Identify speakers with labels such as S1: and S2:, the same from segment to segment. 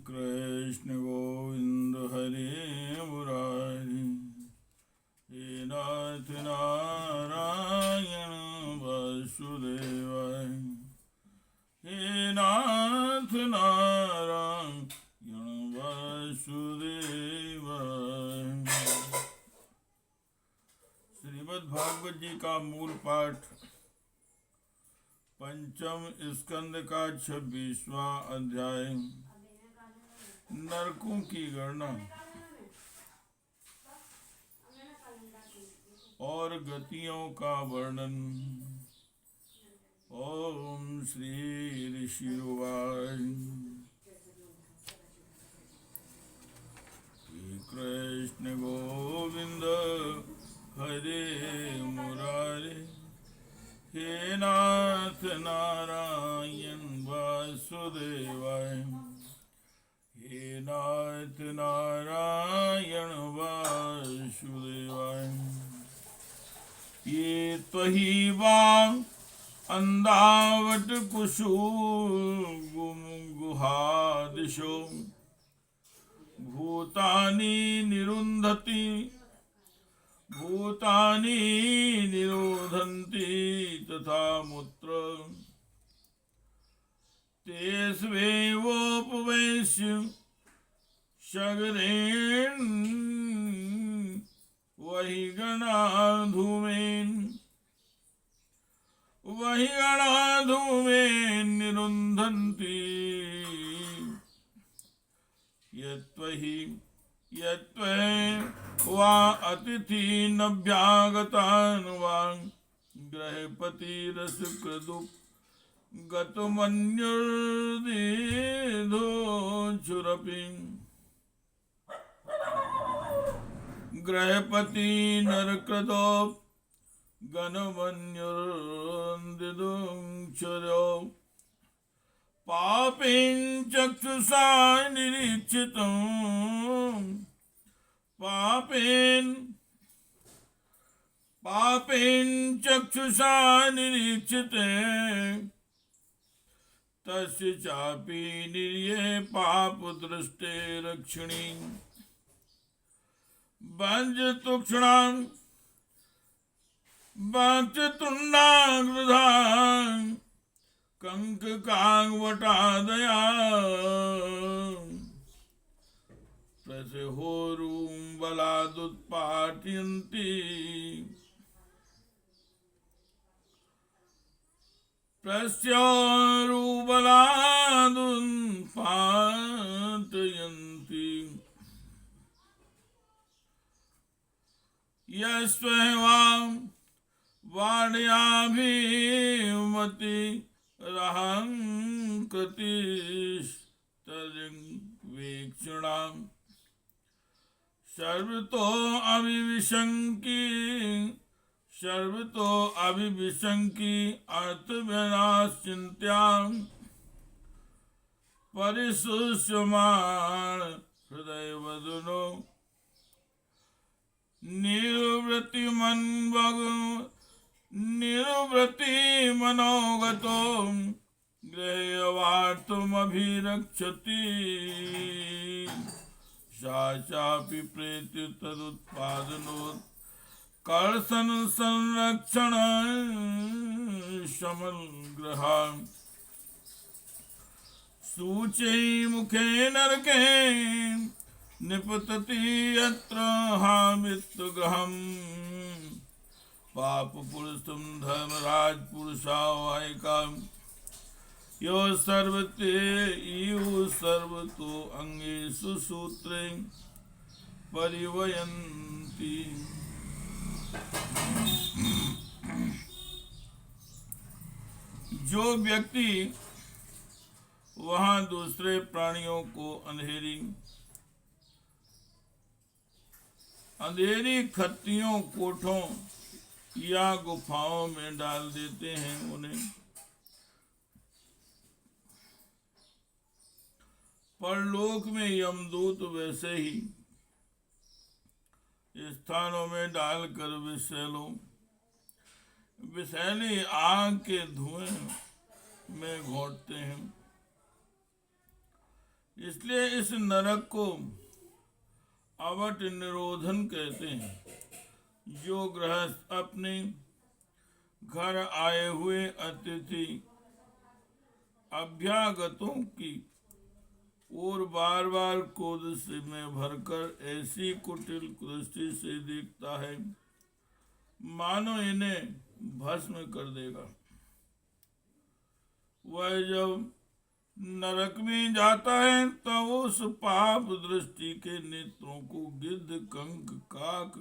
S1: कृष्ण गोविंद हरे मुरारी, हे नाथ नारायण वासुदेवाय, हे नाथ नारायण वासुदेवाय। श्रीमद् भागवत जी का मूल पाठ पंचम स्कंद का 26वां अध्याय, नरकों की गणना और गतियों का वर्णन। ओम श्री ऋषिवाच, कृष्ण गोविंद हरे मुरारे, हे नाथ नारायण वासुदेवाय, हे नाथ नारायण वासुदेवाय। ये त्वहि वां अंधावट कुसुम गुहादिशो भूतानि निरुन्धति, भूतानि निरोधन्ति तथा मुत्र तेष्वेवोपवेश्य सगरेण वही गणा धूमेन, वही गणा धूमेन निरुन्धन्ति। यत्त्वहि वा अतिथि नभ्यागतान् वा गृहपतिरसकृदु गतमन्युर्दिधोऽच्छुरपि, गृहपति नरकृतो गणमन्युर्दिदुच्छुरो पापेन चक्षुषा निरीक्षितं, पापेन चक्षुषा निरीक्षिते तस्य चापि निर्ये पापदृष्टे रक्षिणी। वज्रतुक्षणां वाक्चतुण्डाग्रधां कंककांवटादया प्रसहोरुं बलादुत्पाटयन्ति, प्रस्योरुबलादुत्पाटयन्ति। यस्त्वं वाणयाभिमति रहं कृतिस्तद्वीक्षणां सर्वतो अभिविशंकी अर्थविनाश्चिन्त्यां परिशुष्यमाण हृदयवदनो निर्वृतिमनोगतो गृह्यवार्तमभिरक्षति। सा चापि प्रेत्य तदुत्पादनोत् कर्षण संरक्षण समग्रहा सूचे मुखे नरके निपतति यत्र हामित्वग्रहम्। पाप पुरुषं धर्मराज पुरुषावाहिका यो सर्वते इव सर्वतो अंगेषु सूत्रे परिवयन्ति। जो व्यक्ति वहाँ दूसरे प्राणियों को अंधेरी खत्तियों, कोठों या गुफाओं में डाल देते हैं, उन्हें परलोक में यमदूत वैसे ही स्थानों में डालकर विषैली आग के धुएं में घोंटते हैं। इसलिए इस नरक को अवट निरोधन कहते हैं। जो गृहस्थ अपने घर आए हुए अतिथि अभ्यागतों की और बार बार क्रोध से में भरकर ऐसी कुटिल दृष्टि से देखता है मानो इन्हें भस्म कर देगा। वह जब नरक में जाता है तब उस पाप दृष्टि के नेत्रों को गिद्ध, कंक, काक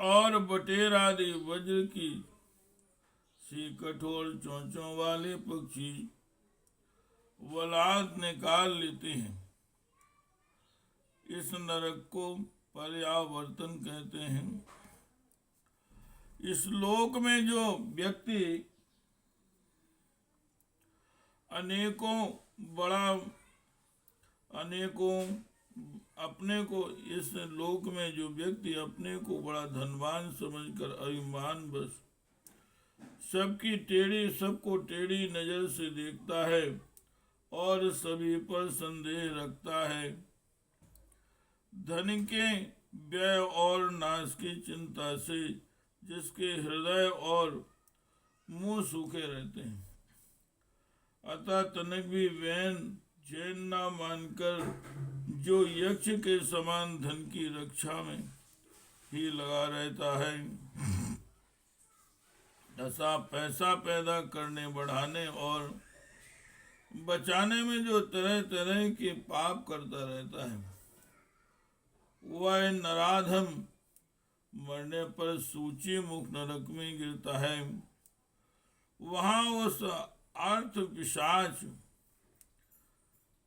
S1: और बटेर आदि वज्र की सी कठोर चोंचों वाले पक्षी वलाद निकाल लेते हैं। इस नरक को पर्यावर्तन कहते हैं। इस लोक में जो व्यक्ति अनेकों अपने को इस लोक में जो व्यक्ति अपने को बड़ा धनवान समझकर अभिमान बस सबको टेढ़ी नजर से देखता है और सभी पर संदेह रखता है, धन के व्यय और नाश की चिंता से जिसके हृदय और मुंह सूखे रहते हैं, अतः तनिक भी चैन न मानकर जो यक्ष के समान धन की रक्षा में ही लगा रहता है, ऐसा पैसा पैदा करने, बढ़ाने और बचाने में जो तरह तरह के पाप करता रहता है, वह नराधम मरने पर सूची मुख नरक में गिरता है। वहां उस अर्थ पिशाच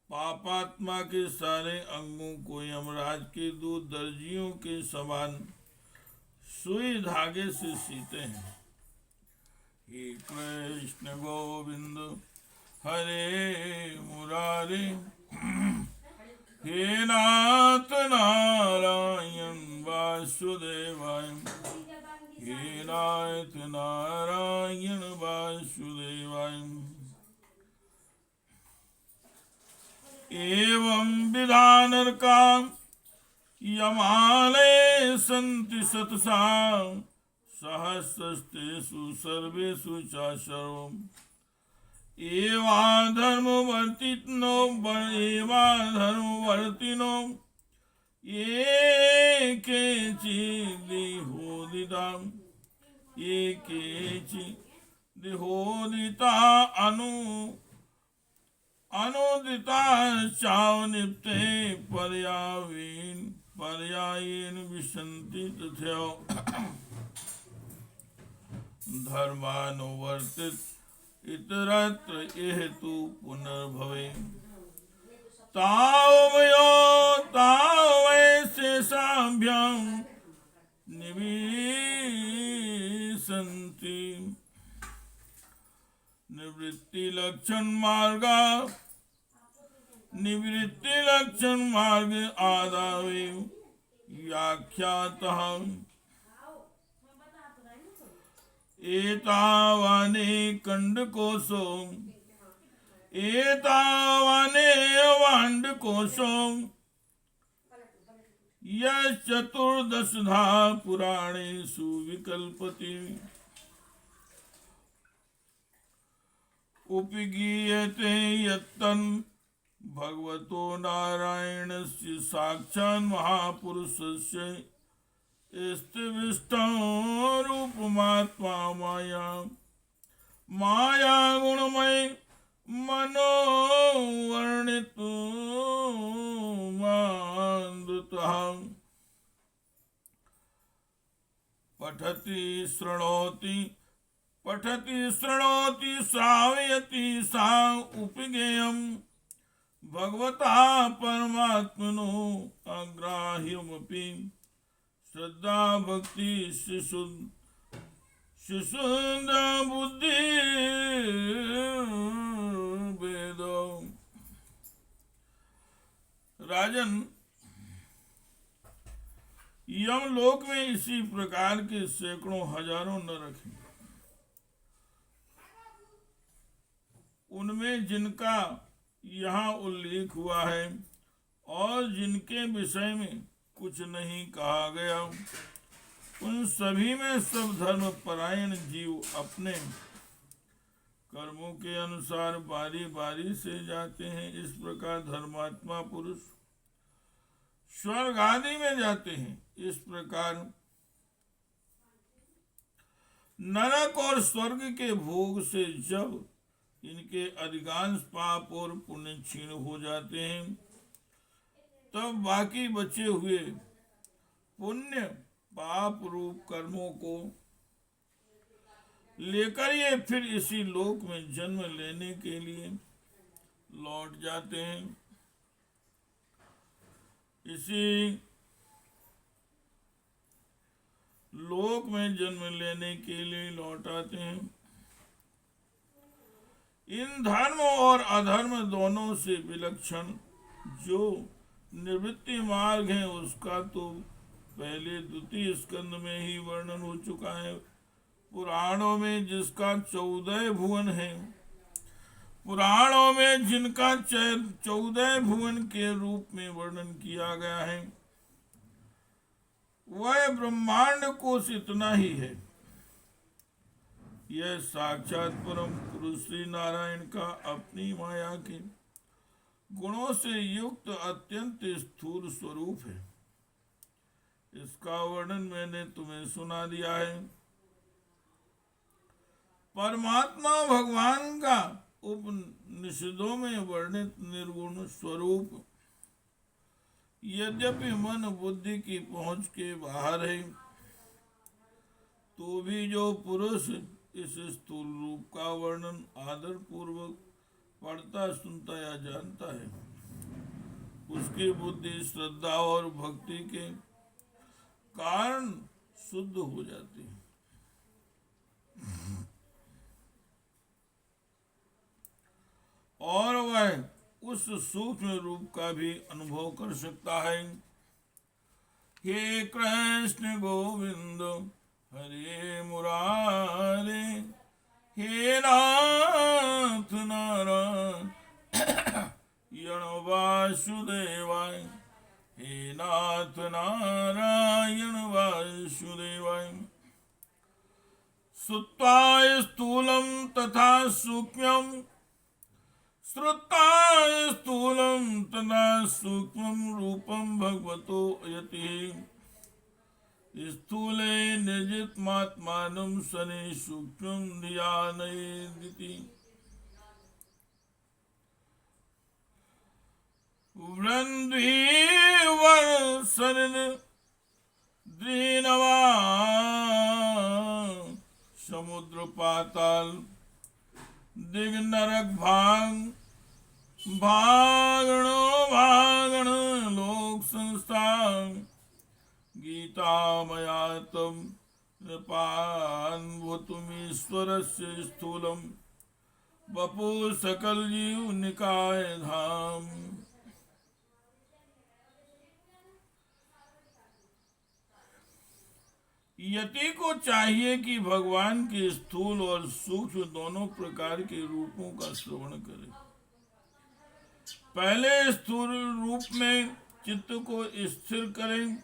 S1: पापात्मा के सारे अंगों को यमराज के दो दर्जियों के समान सुई धागे से सीते हैं। हे कृष्ण गोविंद हरे मुरारी, हे नाथ नारायण वासुदेवाय, हे नाथ नारायण वासुदेवाय। एवं विधान का यमालय संति सतसा सहस्रस्तेषु सर्वेषु चाशरो एवा धर्मवर्तिनो ये देहोदिता अनुदिता चावनिप्ते पर्यायेन विशन्ति तथैव धर्मानुवर्तित इतरत्र हेतु पुनर्भवे तावैशेषाभ्यां निविशन्ति निवृत्ति लक्षण मार्ग आदावे व्याख्यातः एतावाने वाण्डकोशो यश्चतुर्दशधा पुराणेषु विकल्पति उपगीयते यत्तन् भगवतो नारायणस्य साक्षात् महापुरुषस्य स्थिविष्टं रूपमात्मा माया गुणमय मनोवर्णितुमान्द्रुतः पठति शृणोति श्रावयति सा उपगेयम् भगवता परमात्मनो अग्राह्यमपि श्रद्धा भक्ति शिशुन्द बुद्धि वेदो। राजन, यमलोक में इसी प्रकार के सैकड़ों हजारों नरक हैं। उनमें जिनका यहाँ उल्लेख हुआ है और जिनके विषय में कुछ नहीं कहा गया, उन सभी में सब धर्म परायण जीव अपने कर्मों के अनुसार बारी बारी से जाते हैं। इस प्रकार धर्मात्मा पुरुष स्वर्ग आदि में जाते हैं। इस प्रकार नरक और स्वर्ग के भोग से जब इनके अधिकांश पाप और पुण्य क्षीण हो जाते हैं, तब बाकी बचे हुए पुण्य पाप रूप कर्मों को लेकर ये फिर इसी लोक में जन्म लेने के लिए लौट जाते हैं। इसी लोक में जन्म लेने के लिए लौट आते हैं। इन धर्म और अधर्म दोनों से विलक्षण जो निवृत्ति मार्ग है, उसका तो पहले द्वितीय स्कंद में ही वर्णन हो चुका है। पुराणों में जिसका 14 भुवन है, पुराणों में जिनका 14 भुवन के रूप में वर्णन किया गया है, वह ब्रह्मांड कोश इतना ही है। यह साक्षात परम पुरुष श्री नारायण का अपनी माया के गुणों से युक्त अत्यंत स्थूल स्वरूप है। इसका वर्णन मैंने तुम्हें सुना दिया है। परमात्मा भगवान का उपनिषदों में वर्णित निर्गुण स्वरूप यद्यपि मन बुद्धि की पहुंच के बाहर है, तो भी जो पुरुष इस स्थूल रूप का वर्णन आदर पूर्वक पढ़ता, सुनता या जानता है, उसकी बुद्धि श्रद्धा और भक्ति के कारण शुद्ध हो जाती है और वह उस सूक्ष्म रूप का भी अनुभव कर सकता है। हे कृष्ण गोविंद हरे मुरारे, हे नाथ नारायण वासुदेवाय, हे नाथ नारायण वासुदेवाय। श्रुत्वा स्थूलं तथा सूक्ष्मं, श्रुत्वा स्थूलं तथा सूक्ष्मं रूपं भगवतो यति। स्थूले निजितमात्मानं शनि सूक्ष्मं धियानयेदिति। वृन्ध्रीवर्षन् द्विनवा समुद्र पाताल दिग्नरक भागणो भागण लोक संस्था। गीता मया तम नृपान्भुतमीश्वरस्य स्थूलम वपु सकल जीव निकाय धाम। यति को चाहिए कि भगवान के स्थूल और सूक्ष्म दोनों प्रकार के रूपों का श्रवण करे। पहले स्थूल रूप में चित्त को स्थिर करें,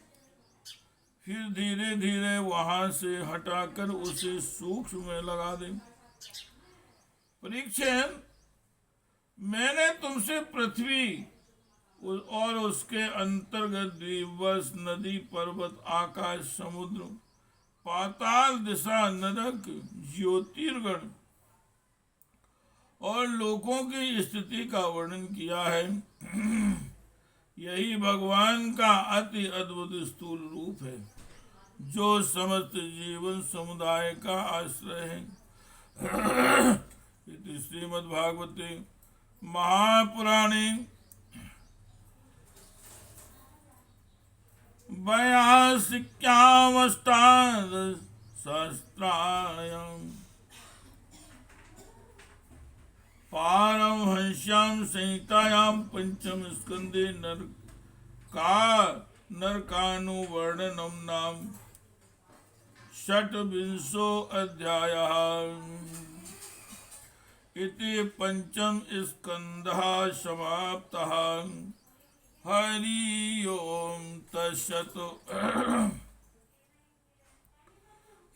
S1: फिर धीरे धीरे वहां से हटाकर उसे सूक्ष्म में लगा दें। परीक्षित, मैंने तुमसे पृथ्वी और उसके अंतर्गत द्वीपवश, नदी, पर्वत, आकाश, समुद्र, पाताल, दिशा, नरक, ज्योतिर्गण और लोकों की स्थिति का वर्णन किया है। यही भगवान का अति अद्भुत स्थूल रूप है, जो समस्त जीवन समुदाय का आश्रय है। श्रीमद्भागवते महापुराणे 82-अष्टादशसहस्रायां पारमहंस्यां संहितायां पंचम स्कंदे नरकानुवर्णनम नाम षट्विंशो अध्यायः। इति पंचम स्कंदः समाप्तः। हरि ओम तत्सत्।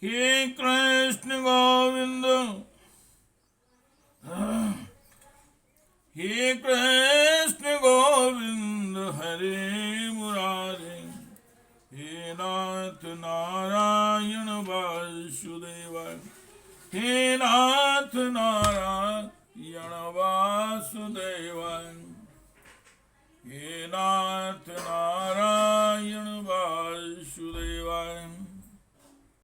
S1: हे कृष्ण गोविंद, हे कृष्ण गोविंद हरे मुरारे, हे नाथ नारायण वासुदेव, हे नाथ नारायण वासुदेव, हे नाथ नारायण